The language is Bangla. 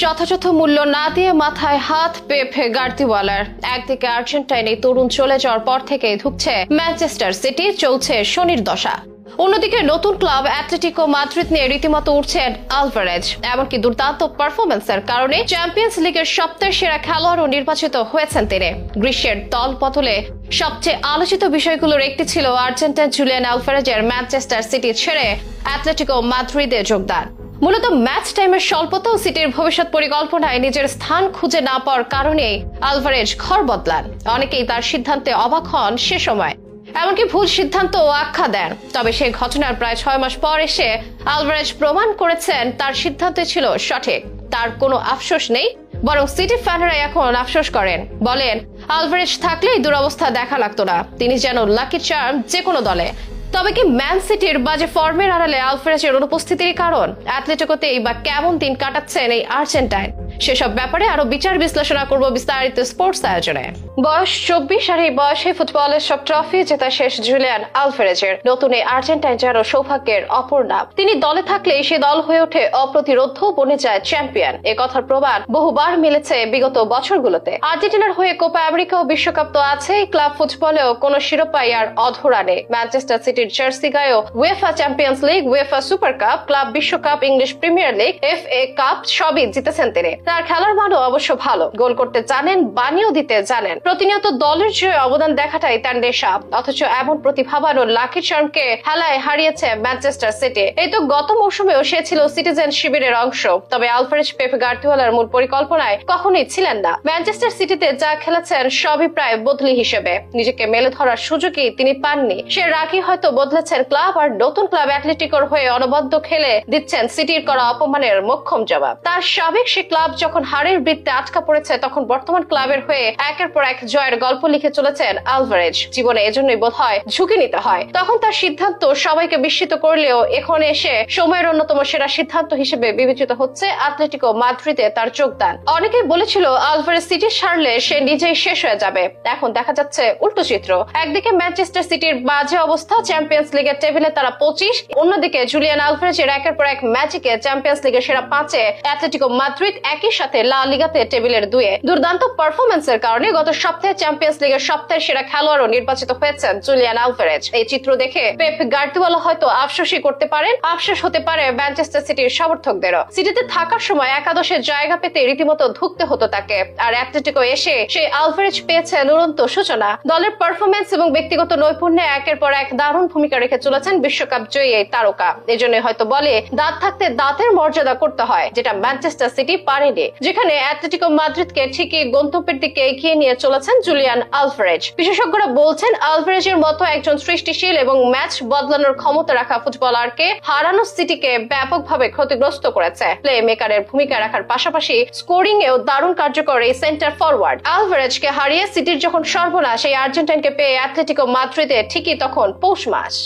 যথাযথ মূল্য না দিয়ে মাথায় হাত পেপ গার্দিওয়ালার। একদিকে আর্জেন্টাইনে তরুণ চলে যাওয়ার পর থেকে ধুঁকছে ম্যানচেস্টার সিটি, চলছে শনির দশা। অন্যদিকে নতুন ক্লাব অ্যাটলেটিকো মাদ্রিদ নিয়ে রীতিমতো উঠছেন আলভারেজ। এমনকি দুর্দান্ত পারফরমেন্সের কারণে চ্যাম্পিয়ন্স লিগের সবচেয়ে সেরা খেলোয়াড়ও নির্বাচিত হয়েছেন তিনি। গ্রীষ্মের দল বদলে সবচেয়ে আলোচিত বিষয়গুলোর একটি ছিল আর্জেন্টাইন জুলিয়ান আলভারেজের ম্যানচেস্টার সিটি ছেড়ে অ্যাটলেটিকো মাদ্রিদে যোগদান। মূলত ম্যাচ টাইমের স্বল্পতা ও সিটির ভবিষ্যৎ পরিকল্পনায় নিজের স্থান খুঁজে না পাওয়ার কারণেই আলভারেজ ঘর বদলান। অনেকেই তার সিদ্ধান্তে অবাক হন সে সময়, এমনকি ভুল সিদ্ধান্ত আখ্যা দেন। তবে সেই ঘটনার প্রায় 6 মাস পর এসে আলভারেজ প্রমাণ করেছেন তার সিদ্ধান্ত ছিল সঠিক। তার কোনো আফসোস নেই, বরং সিটি ফ্যানরা এখন আফসোস করেন। বলেন, আলভারেজ থাকলেই দুরবস্থা দেখা লাগতো না, তিনি যেন লাকি চার্ম যে কোনো দলে। তবে কি ম্যান সিটির বাজে ফর্মের আড়ালে আলভারেজের অনুপস্থিতির কারণ? অ্যাটলেটিকোতেই বা কেমন দিন কাটাচ্ছেন এই আর্জেন্টাইন? সেসব ব্যাপারে আরো বিচার বিশ্লেষণা করব বিস্তারিত স্পোর্টস আয়োজনে। বয়স 24 আর এই বয়সে ফুটবলের সব ট্রফি জেতা শেষ জুলিয়ান আলভারেজের। নতুন এই আর্জেন্টাইন যেন সৌভাগ্যের অপর নাম। তিনি দলে থাকলে সে দল হয়ে ওঠে অপ্রতিরোধ্য, বনে যায় চ্যাম্পিয়ন। এ কথার প্রমাণ বহুবার মিলেছে বিগত বছরগুলোতে। আর্জেন্টিনার হয়ে কোপা আমেরিকা ও বিশ্বকাপ তো আছেই, ক্লাব ফুটবলেও কোনো শিরোপাই আর অধরা নেই। ম্যানচেস্টার সিটির জার্সি গায়েও UEFA champions league, UEFA super cup, club বিশ্বকাপ, English premier league, FA cup সবই জিতেছেন তিনি। তার খেলার মানও অবশ্য ভালো, গোল করতে জানেন, বানিয়েও দিতে জানেন। প্রতিনিয়ত দলের জয়ে অবদান দেখাটাই তার নেশা। অথচ এমন প্রতিভাবান ও লাকি চার্মকে হেলায় হারিয়েছে ম্যানচেস্টার সিটি। এই তো গত মৌসুমেও সে ছিল সিটিজেন শিবিরের অংশ। তবে আলভারেজ পেপ গার্দিওলার মূল পরিকল্পনায় কখনোই ছিলেন না। ম্যানচেস্টার সিটিতে যা খেলেছেন সবই প্রায় বদলি হিসেবে। নিজেকে মেলে ধরার সুযোগই তিনি পাননি। সে রাগই হয়তো বদলেছেন ক্লাব, আর নতুন ক্লাব অ্যাটলেটিকোর হয়ে অনবদ্য খেলে দিচ্ছেন সিটির করা অপমানের মোক্ষম জবাব। তার সাবেক সে ক্লাব যখন হারের বৃত্তে আটকা পড়েছে, তখন বর্তমান ক্লাবের হয়ে একের পর এক জয়ের গল্প লিখে চলেছেন আলভারেজ। জীবনে এজন্যই বোধহয় ঝুঁকি নিতে হয়। তখন তার সিদ্ধান্ত সবাইকে বিস্মিত করলেও এখন এসে সময়ের অন্যতম সেরা সিদ্ধান্ত হিসেবে বিবেচিত হচ্ছে অ্যাটলেটিকো মাদ্রিদে তার যোগদান। অনেকেই বলেছিল আলভারেজ সিটি ছাড়লে সে নিজেই শেষ হয়ে যাবে। এখন দেখা যাচ্ছে উল্টো চিত্র। একদিকে ম্যানচেস্টার সিটির বাজে অবস্থা, চ্যাম্পিয়ন্স লিগের টেবিলে তারা 25। অন্যদিকে জুলিয়ান আলভারেজের একের পর এক ম্যাজিকে চ্যাম্পিয়ন্স লিগের সেরা 5-এ অ্যাটলেটিকো মাদ্রিদ, একই সাথে লা লিগাতে টেবিলের 2-এ। দুর্দান্ত পারফরমেন্সের কারণে গত সপ্তাহে চ্যাম্পিয়ন্স লিগের সপ্তাহের সেরা খেলোয়াড়ও নির্বাচিত হয়েছেন জুলিয়ান আলভারেজ। এই চিত্র দেখে পেপ গার্দিওলা হয়তো আফসোসই করতে পারেন। আফসোস হতে পারে ম্যানচেস্টার সিটির সমর্থকদেরও। সিটিতে থাকার সময় একাদশে জায়গা পেতে রীতিমতো ধুঁকতে হতো তাকে, আর অ্যাটলেটিকো এসে সেই আলভারেজ পেয়েছে উড়ন্ত সূচনা। দলের পারফরমেন্স এবং ব্যক্তিগত নৈপুণ্যে একের পর এক দারুণ ভূমিকা রেখে চলেছেন বিশ্বকাপ জয়ী এই তারকা। এজন্য হয়তো বলে, দাঁত থাকতে দাঁতের মর্যাদা করতে হয়, যেটা ম্যানচেস্টার সিটি পারেনি। যেখানে অ্যাটলেটিকো মাদ্রিদকে ঠিকই গন্তব্যের দিকে এগিয়ে নিয়ে চলেছেন জুলিয়ান আলভারেজ। বিশেষজ্ঞরা বলছেন, আলভারেজের মতো একজন সৃষ্টিশীল এবং ম্যাচ বদলানোর ক্ষমতা রাখা ফুটবলারকে হারানো সিটিকে ব্যাপকভাবে ক্ষতিগ্রস্ত করেছে। প্লে মেকারের ভূমিকা রাখার পাশাপাশি স্কোরিং এও দারুণ কার্যকর এই সেন্টার ফরওয়ার্ড। আলভারেজকে হারিয়ে সিটির যখন সর্বনাশ, এই আর্জেন্টাইনকে পেয়ে অ্যাটলেটিকো মাদ্রিদে ঠিকই তখন পৌষ মাস।